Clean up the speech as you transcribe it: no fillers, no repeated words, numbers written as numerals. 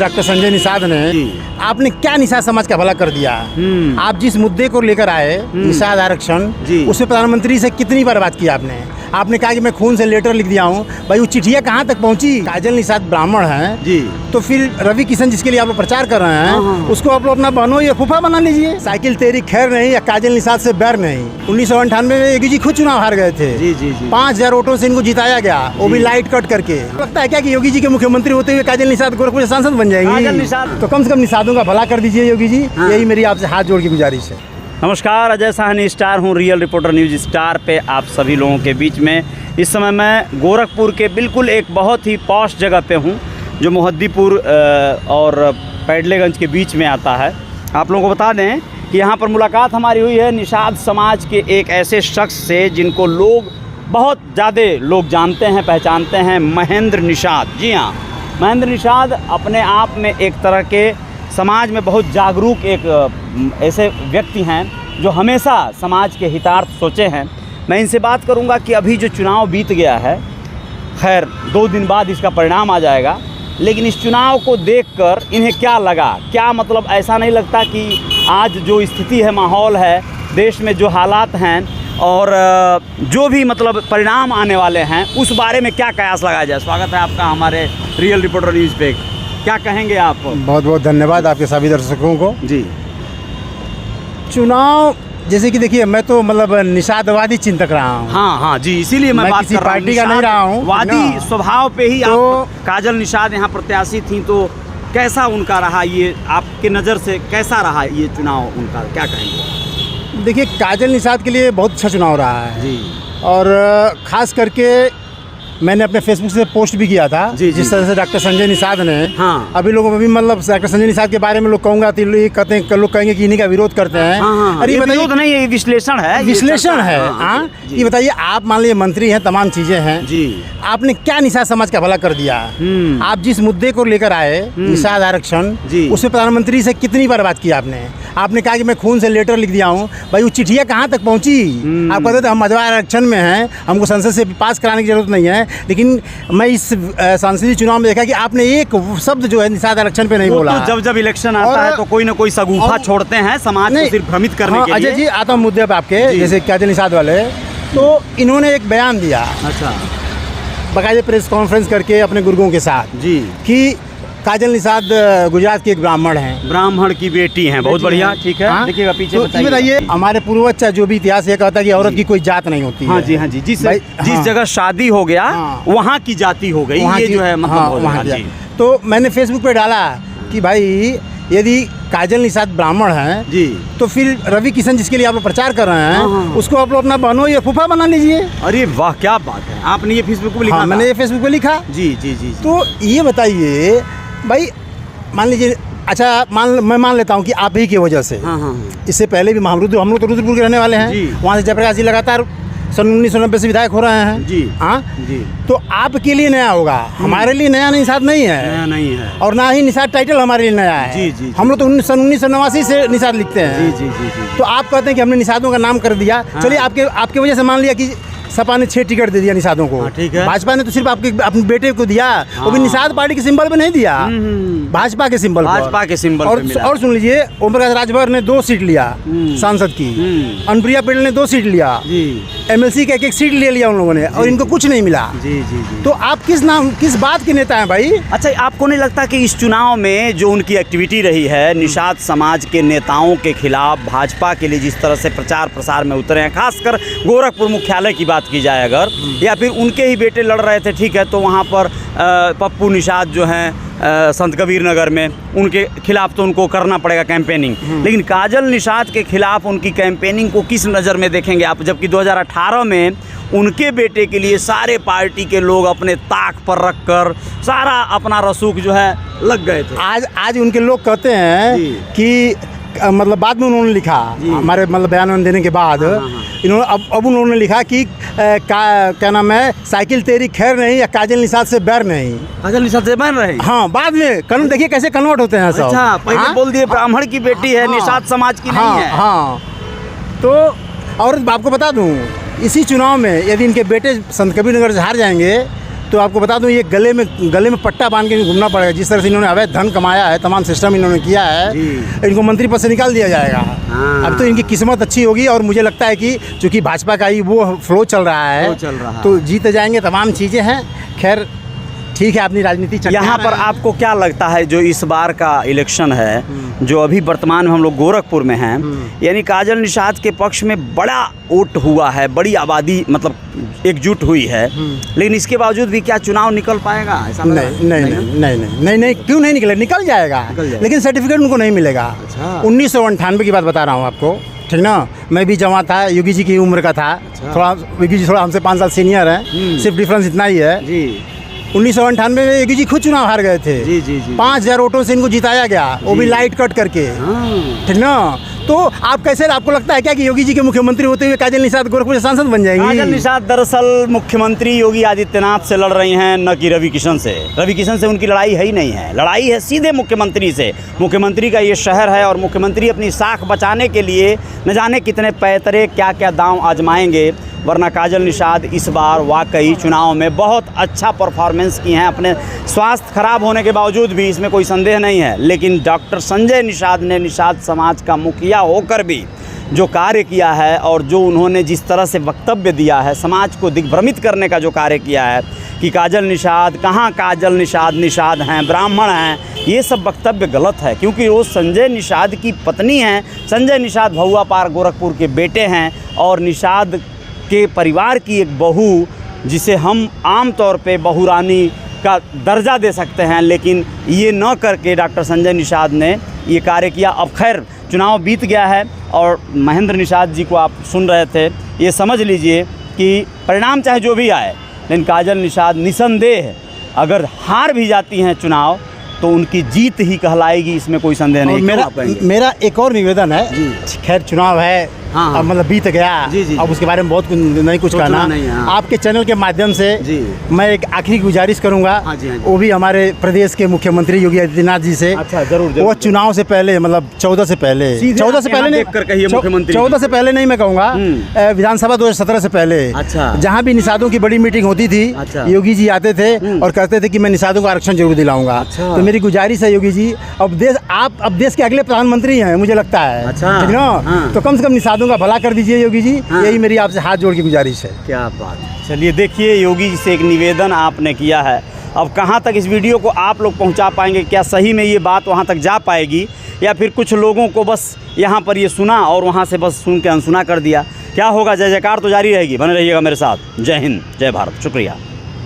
Doctor Sanjay Nishad ने आपने क्या निषाद समाज का भला कर दिया। आप जिस मुद्दे को लेकर आए निषाद आरक्षण, उसमें प्रधानमंत्री से कितनी बार बात की आपने कहा कि मैं खून से लेटर लिख दिया हूँ। भाई वो चिट्ठियाँ कहाँ तक पहुँची। काजल निषाद ब्राह्मण हैं तो फिर रवि किशन जिसके लिए आप लोग प्रचार कर रहे हैं उसको आप लोग अपना बहनोई या फूफा बना लीजिए। साइकिल तेरी खैर नहीं या काजल निषाद से बैर नहीं। 1998 में योगी जी खुद चुनाव हार गए थे। 5,000 वोटों से इनको जिताया गया, वो भी लाइट कट करके। लगता है क्या कि योगी जी के मुख्यमंत्री होते हुए काजल निषाद गोरखपुर सांसद बन जाएंगी। तो कम से कम निषादों का भला कर दीजिए योगी जी, यही मेरी आपसे हाथ जोड़ की गुजारिश है। नमस्कार, अजय साहनी स्टार हूँ, रियल रिपोर्टर न्यूज़ स्टार पे आप सभी लोगों के बीच में। इस समय मैं गोरखपुर के बिल्कुल एक बहुत ही पॉश जगह पे हूँ जो मोहद्दीपुर और पैडलेगंज के बीच में आता है। आप लोगों को बता दें कि यहाँ पर मुलाकात हमारी हुई है निषाद समाज के एक ऐसे शख्स से जिनको लोग बहुत ज़्यादा लोग जानते हैं, पहचानते हैं, महेंद्र निषाद। जी हाँ, महेंद्र निषाद अपने आप में एक तरह के समाज में बहुत जागरूक एक ऐसे व्यक्ति हैं जो हमेशा समाज के हितार्थ सोचे हैं। मैं इनसे बात करूंगा कि अभी जो चुनाव बीत गया है, खैर 2 दिन बाद इसका परिणाम आ जाएगा, लेकिन इस चुनाव को देखकर इन्हें क्या लगा। क्या मतलब ऐसा नहीं लगता कि आज जो स्थिति है, माहौल है, देश में जो हालात हैं और जो भी मतलब परिणाम आने वाले हैं उस बारे में क्या कयास लगाया जाए। स्वागत है आपका हमारे रियल रिपोर्टर न्यूज़ पे। क्या कहेंगे आप? बहुत बहुत धन्यवाद आपके सभी दर्शकों को। जी, चुनाव जैसे कि देखिए, मैं तो मतलब निषादवादी चिंतक रहा हूँ। हाँ, जी, इसीलिए मैं बात किसी कर रहा हूँ। पार्टी का नहीं रहा हूँ, वादी स्वभाव पे ही तो आप काजल निषाद यहाँ प्रत्याशी थी, तो कैसा उनका रहा, ये आपके नज़र से कैसा रहा ये चुनाव उनका, क्या कहेंगे? देखिए, काजल निषाद के लिए बहुत अच्छा चुनाव रहा है जी। और ख़ास करके मैंने अपने फेसबुक से पोस्ट भी किया था। जिस तरह से डॉक्टर संजय निषाद ने, अभी लोगों को भी मतलब डॉक्टर संजय निषाद के बारे में लोग कहूँगा तो कहते हैं, लोग कहेंगे कि इन्हीं का विरोध करते हैं। अरे ये विरोध नहीं, ये विश्लेषण है, विश्लेषण है। ये बताइए, आप मान लीजिए मंत्री हैं, तमाम चीज़ें हैं जी, आपने क्या निषाद समाज का भला कर दिया। आप जिस मुद्दे को लेकर आए निषाद आरक्षण, उसमें प्रधानमंत्री से कितनी बार बात की आपने कहा कि मैं खून से लेटर लिख दिया हूँ। भाई वो चिट्ठियाँ कहाँ तक पहुँची। आप कहते थे हम मधुआ आरक्षण में हैं, हमको संसद से पास कराने की जरूरत नहीं है, लेकिन मैं इस संसदीय चुनाव में देखा कि आपने एक शब्द जो है निषाद आरक्षण पे नहीं बोला। तो जब इलेक्शन आता है तो कोई ना कोई सगुफा छोड़ते हैं समाज को सिर्फ भ्रमित करने के लिए। अजय जी, आता हूँ मुद्दे पे आपके, जैसे काजल निषाद वाले, तो इन्होंने एक बयान दिया, अच्छा, बाकायदे प्रेस कॉन्फ्रेंस करके अपने गुरुओं के साथ जी, कि काजल निषाद गुजरात की एक ब्राह्मण हैं, ब्राह्मण की बेटी हैं। बहुत बढ़िया, ठीक है, देखिएगा पीछे बताइए। हमारे पूर्वज जो भी इतिहास ये कहता है कि औरत की कोई जात नहीं होती। हाँ जी, हाँ जी, जिस जगह शादी हो गया वहाँ की जाति हो गई, ये जो है मतलब। तो मैंने फेसबुक पे डाला कि भाई यदि काजल निषाद ब्राह्मण हैं जी, तो फिर रवि किशन जिसके लिए आप लोग प्रचार कर रहे हैं उसको आप लोग अपना बहनोई या फूफा बना लीजिए। अरे वाह, क्या बात है, आपने ये फेसबुक पे लिखा? मैंने ये फेसबुक पे लिखा। जी जी जी। तो ये बताइए भाई, मान लीजिए, अच्छा मैं मान लेता हूँ कि आप ही की वजह से, इससे पहले भी हम लोग तो रुद्रपुर के रहने वाले हैं, वहाँ से जयप्रकाश जी लगातार सन 1990 से विधायक हो रहे हैं जी। हाँ जी, तो आपके लिए नया होगा, हमारे लिए नया निषाद नहीं है, नया नहीं है, और ना ही निषाद टाइटल हमारे लिए नया है। जी जी, हम लोग तो सन 1989 से निषाद लिखते हैं। जी जी जी। तो आप कहते हैं कि हमने निषादों का नाम कर दिया। चलिए, आपके वजह से मान लिया कि सपा ने 6 टिकट दे दिया निषादों को, ठीक है। भाजपा ने तो सिर्फ अपने बेटे को दिया, वो भी निषाद पार्टी के सिंबल पे नहीं दिया, भाजपा के सिंबल और सुन लीजिए, ओम प्रकाश राजभर ने 2 सीट लिया सांसद की, अनुप्रिया पटेल ने 2 सीट लिया, MLC का 1 सीट ले लिया उन लोगों ने, और इनको कुछ नहीं मिला। जी जी जी। तो आप किस बात के नेता हैं भाई? अच्छा, आपको नहीं लगता कि इस चुनाव में जो उनकी एक्टिविटी रही है, निषाद समाज के नेताओं के खिलाफ भाजपा के लिए जिस तरह से प्रचार प्रसार में उतरे हैं, खासकर गोरखपुर मुख्यालय की बात की जाए अगर, या फिर उनके ही बेटे लड़ रहे थे, ठीक है, तो वहाँ पर पप्पू निषाद जो हैं संत कबीर नगर में, उनके खिलाफ तो उनको करना पड़ेगा कैंपेनिंग, लेकिन काजल निषाद के खिलाफ उनकी कैंपेनिंग को किस नज़र में देखेंगे आप, जबकि 2018 में उनके बेटे के लिए सारे पार्टी के लोग अपने ताक पर रखकर सारा अपना रसूख जो है लग गए थे। आज उनके लोग कहते हैं कि मतलब बाद में उन्होंने लिखा, हमारे मतलब बयान देने के बाद इन्होंने अब उन्होंने लिखा कि क्या नाम है, साइकिल तेरी खैर नहीं या काजल निषाद से बैर नहीं। काजल निषाद से बैर नहीं, हाँ, बाद में देखिए कैसे कन्वर्ट होते हैं सब। अच्छा, पहले बोल दिए ब्राह्मण की बेटी है, निषाद समाज की नहीं है। हाँ, तो और आपको बता दूं, इसी चुनाव में यदि इनके बेटे संत कबीर नगर से हार जाएंगे तो आपको बता दूं, ये गले में पट्टा बांध के घूमना पड़ेगा। जिस तरह से इन्होंने अवैध धन कमाया है, तमाम सिस्टम इन्होंने किया है, इनको मंत्री पद से निकाल दिया जाएगा। अब तो इनकी किस्मत अच्छी होगी, और मुझे लगता है कि चूंकि भाजपा का ही वो फ्लो चल रहा है, तो जीते जाएंगे। तमाम चीज़ें हैं। खैर ठीक है, अपनी राजनीति यहाँ पर आपको क्या लगता है जो इस बार का इलेक्शन है, जो अभी वर्तमान में हम लोग गोरखपुर में हैं, यानी काजल निषाद के पक्ष में बड़ा वोट हुआ है, बड़ी आबादी मतलब एकजुट हुई है, लेकिन इसके बावजूद भी क्या चुनाव निकल पाएगा? ऐसा नहीं, क्यों नहीं निकले? निकल जाएगा, लेकिन सर्टिफिकेट उनको नहीं मिलेगा। 1998 की बात बता रहा हूँ आपको, ठीक ना। मैं भी जवान था, योगी जी की उम्र का था। थोड़ा योगी जी थोड़ा हमसे 5 साल सीनियर है, सिर्फ डिफरेंस इतना ही है। 1998 में योगी जी खुद चुनाव हार गए थे। 5000 वोटों से इनको जिताया गया, वो भी लाइट कट करके, ठीक ना। तो आप कैसे, आपको लगता है क्या कि योगी जी के मुख्यमंत्री होते हुए काजल निषाद गोरखपुर से सांसद बन जाएंगी? काजल निषाद दरअसल मुख्यमंत्री योगी आदित्यनाथ से लड़ रही हैं, न कि रवि किशन से। रवि किशन से उनकी लड़ाई है ही नहीं है, लड़ाई है सीधे मुख्यमंत्री से। मुख्यमंत्री का ये शहर है, और मुख्यमंत्री अपनी साख बचाने के लिए न जाने कितने पैतरे क्या क्या दांव आजमाएंगे। वरना काजल निषाद इस बार वाकई चुनाव में बहुत अच्छा परफॉर्मेंस की हैं, अपने स्वास्थ्य खराब होने के बावजूद भी, इसमें कोई संदेह नहीं है। लेकिन डॉक्टर संजय निषाद ने निषाद समाज का मुखिया होकर भी जो कार्य किया है, और जो उन्होंने जिस तरह से वक्तव्य दिया है, समाज को दिग्भ्रमित करने का जो कार्य किया है कि काजल निषाद कहाँ, काजल निषाद निषाद हैं, ब्राह्मण हैं, ये सब वक्तव्य गलत है। क्योंकि वो संजय निषाद की पत्नी हैं। संजय निषाद भहुआ पार गोरखपुर के बेटे हैं, और निषाद के परिवार की एक बहू, जिसे हम आम तौर पे बहू रानी का दर्जा दे सकते हैं, लेकिन ये न करके डॉक्टर संजय निषाद ने ये कार्य किया। अब खैर चुनाव बीत गया है, और महेंद्र निषाद जी को आप सुन रहे थे, ये समझ लीजिए कि परिणाम चाहे जो भी आए, लेकिन काजल निषाद निसंदेह अगर हार भी जाती हैं चुनाव, तो उनकी जीत ही कहलाएगी, इसमें कोई संदेह नहीं। मेरा एक और निवेदन है, खैर चुनाव है, अब मतलब बीत गया, अब उसके बारे में बहुत नहीं कुछ कहना। आपके चैनल के माध्यम से मैं एक आखिरी गुजारिश करूंगा, वो भी हमारे प्रदेश के मुख्यमंत्री योगी आदित्यनाथ जी से। अच्छा, जरूर। वो चुनाव से पहले, मतलब 14 से पहले नहीं, 14 से पहले नहीं मैं कहूँगा, विधानसभा 2017 से पहले, जहाँ भी निषादों की बड़ी मीटिंग होती थी, योगी जी आते थे और कहते थे कि मैं निषादों को आरक्षण जरूर दिलाऊंगा। तो मेरी गुजारिश है योगी जी, अब देश के अगले प्रधानमंत्री हैं मुझे लगता है, ठीक ना, तो कम से कम निषादों का भला कर दीजिए योगी जी। यही मेरी आपसे हाथ जोड़ के गुजारिश है। क्या बात है। चलिए देखिए, योगी जी से एक निवेदन आपने किया है, अब कहाँ तक इस वीडियो को आप लोग पहुँचा पाएंगे, क्या सही में ये बात वहाँ तक जा पाएगी, या फिर कुछ लोगों को बस यहाँ पर ये सुना और वहाँ से बस सुन के अनसुना कर दिया, क्या होगा? जय जयकार तो जारी रहेगी, बने रहिएगा मेरे साथ। जय हिंद, जय भारत, शुक्रिया।